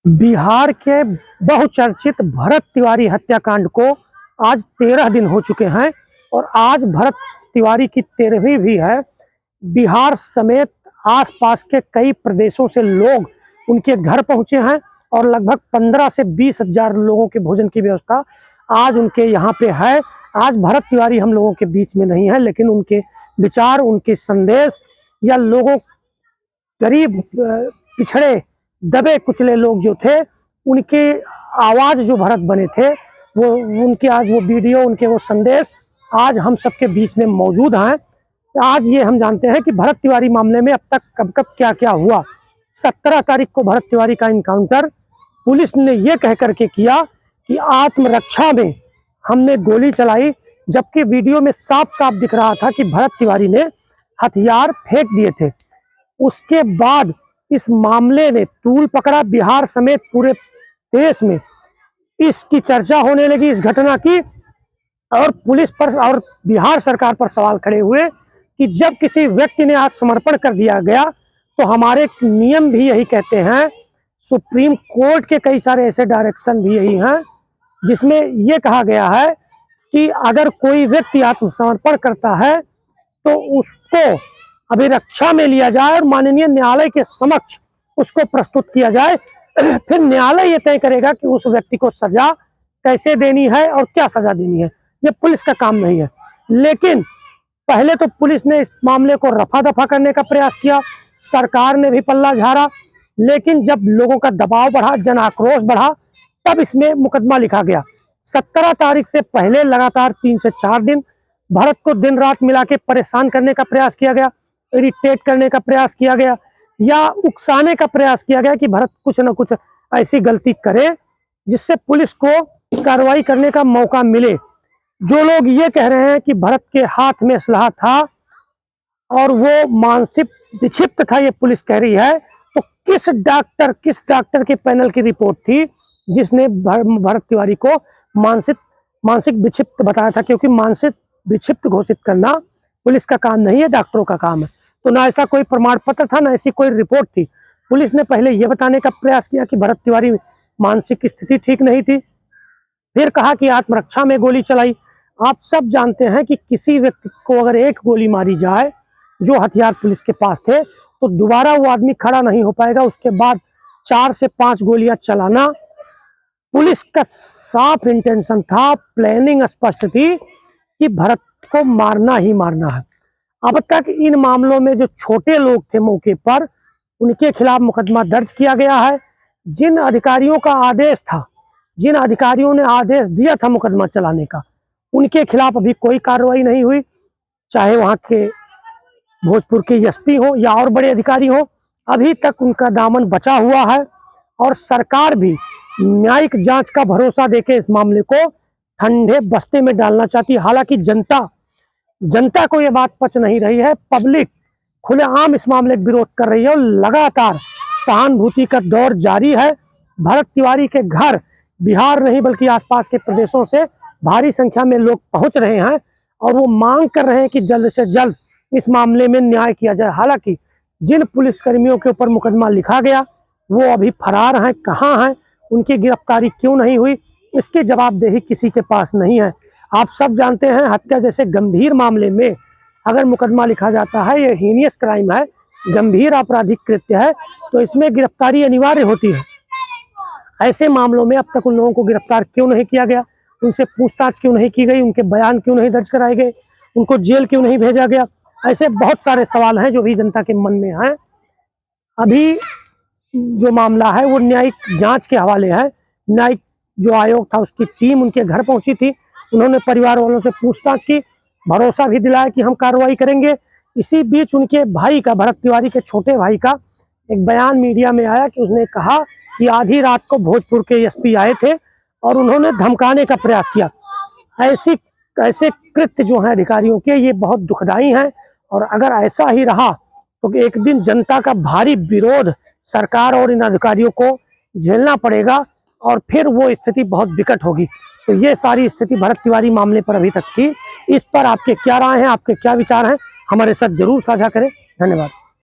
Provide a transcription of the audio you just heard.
बिहार के बहुचर्चित भरत तिवारी हत्याकांड को आज 13 दिन हो चुके हैं और आज भरत तिवारी की 13वीं भी है। बिहार समेत आसपास के कई प्रदेशों से लोग उनके घर पहुंचे हैं और लगभग 15 से 20 हजार लोगों के भोजन की व्यवस्था आज उनके यहाँ पे है। आज भरत तिवारी हम लोगों के बीच में नहीं है, लेकिन उनके विचार, उनके संदेश या लोगों, गरीब, पिछड़े, दबे कुचले लोग जो थे, उनके आवाज जो भरत बने थे, वो उनके आज वो वीडियो, उनके वो संदेश आज हम सबके बीच में मौजूद हैं। आज ये हम जानते हैं कि भरत तिवारी मामले में अब तक कब कब क्या क्या हुआ। 17 तारीख को भरत तिवारी का इनकाउंटर पुलिस ने ये कह करके किया कि आत्मरक्षा में हमने गोली चलाई, जबकि वीडियो में साफ साफ दिख रहा था कि भरत तिवारी ने हथियार फेंक दिए थे। उसके बाद इस मामले ने तूल पकड़ा, बिहार समेत पूरे देश में इसकी चर्चा होने लगी, इस घटना की, और पुलिस पर और बिहार सरकार पर सवाल खड़े हुए कि जब किसी व्यक्ति ने आत्मसमर्पण कर दिया गया तो हमारे नियम भी यही कहते हैं, सुप्रीम कोर्ट के कई सारे ऐसे डायरेक्शन भी यही हैं जिसमें यह कहा गया है कि अगर कोई व्यक्ति आत्मसमर्पण करता है तो उसको अभिरक्षा में लिया जाए और माननीय न्यायालय के समक्ष उसको प्रस्तुत किया जाए। फिर न्यायालय ये तय करेगा कि उस व्यक्ति को सजा कैसे देनी है और क्या सजा देनी है। ये पुलिस का काम नहीं है। लेकिन पहले तो पुलिस ने इस मामले को रफा दफा करने का प्रयास किया, सरकार ने भी पल्ला झाड़ा, लेकिन जब लोगों का दबाव बढ़ा, जन आक्रोश बढ़ा, तब इसमें मुकदमा लिखा गया। 17 तारीख से पहले लगातार 3 से 4 दिन भरत को दिन रात मिला के परेशान करने का प्रयास किया गया, इरिटेट करने का प्रयास किया गया या उकसाने का प्रयास किया गया कि भरत कुछ न कुछ ऐसी गलती करे जिससे पुलिस को कार्रवाई करने का मौका मिले। जो लोग ये कह रहे हैं कि भरत के हाथ में असलहा था और वो मानसिक विक्षिप्त था, ये पुलिस कह रही है, तो किस डॉक्टर के पैनल की रिपोर्ट थी जिसने भरत तिवारी को मानसिक विक्षिप्त बताया था? क्योंकि मानसिक विक्षिप्त घोषित करना पुलिस का काम नहीं है, डॉक्टरों का काम है। तो ना ऐसा कोई प्रमाण पत्र था, ना ऐसी कोई रिपोर्ट थी। पुलिस ने पहले यह बताने का प्रयास किया कि भरत तिवारी मानसिक स्थिति ठीक नहीं थी, फिर कहा कि आत्मरक्षा में गोली चलाई। आप सब जानते हैं कि किसी व्यक्ति को अगर एक गोली मारी जाए, जो हथियार पुलिस के पास थे, तो दोबारा वो आदमी खड़ा नहीं हो पाएगा। उसके बाद 4 से 5 गोलियां चलाना पुलिस का साफ इंटेंशन था, प्लानिंग स्पष्ट थी कि भरत को मारना ही मारना है। अब तक इन मामलों में जो छोटे लोग थे मौके पर, उनके खिलाफ मुकदमा दर्ज किया गया है। जिन अधिकारियों का आदेश था, जिन अधिकारियों ने आदेश दिया था मुकदमा चलाने का, उनके खिलाफ अभी कोई कार्रवाई नहीं हुई। चाहे वहां के भोजपुर के एसपी हो या और बड़े अधिकारी हो, अभी तक उनका दामन बचा हुआ है और सरकार भी न्यायिक जांच का भरोसा देके इस मामले को ठंडे बस्ते में डालना चाहती है। हालांकि जनता को यह बात पच नहीं रही है। पब्लिक खुलेआम इस मामले का विरोध कर रही है और लगातार सहानुभूति का दौर जारी है। भरत तिवारी के घर बिहार नहीं बल्कि आसपास के प्रदेशों से भारी संख्या में लोग पहुंच रहे हैं और वो मांग कर रहे हैं कि जल्द से जल्द इस मामले में न्याय किया जाए। हालांकि जिन पुलिसकर्मियों के ऊपर मुकदमा लिखा गया वो अभी फरार हैं, कहाँ हैं, उनकी गिरफ्तारी क्यों नहीं हुई, इसकी जवाबदेही किसी के पास नहीं है। आप सब जानते हैं, हत्या जैसे गंभीर मामले में अगर मुकदमा लिखा जाता है, ये हीनियस क्राइम है, गंभीर आपराधिक कृत्य है, तो इसमें गिरफ्तारी अनिवार्य होती है। ऐसे मामलों में अब तक उन लोगों को गिरफ्तार क्यों नहीं किया गया, उनसे पूछताछ क्यों नहीं की गई, उनके बयान क्यों नहीं दर्ज कराए गए, उनको जेल क्यों नहीं भेजा गया? ऐसे बहुत सारे सवाल हैं जो भी जनता के मन में हैं। अभी जो मामला है वो न्यायिक जांच के हवाले है। न्यायिक जो आयोग था उसकी टीम उनके घर पहुंची थी, उन्होंने परिवार वालों से पूछताछ की, भरोसा भी दिलाया कि हम कार्रवाई करेंगे। इसी बीच उनके भाई का, भरत तिवारी के छोटे भाई का एक बयान मीडिया में आया कि उसने कहा कि आधी रात को भोजपुर के एसपी आए थे और उन्होंने धमकाने का प्रयास किया। ऐसे कृत्य जो हैं अधिकारियों के, ये बहुत दुखदाई हैं और अगर ऐसा ही रहा तो एक दिन जनता का भारी विरोध सरकार और इन अधिकारियों को झेलना पड़ेगा और फिर वो स्थिति बहुत विकट होगी। तो ये सारी स्थिति भरत तिवारी मामले पर अभी तक थी। इस पर आपके क्या राय हैं, आपके क्या विचार हैं, हमारे साथ जरूर साझा करें। धन्यवाद।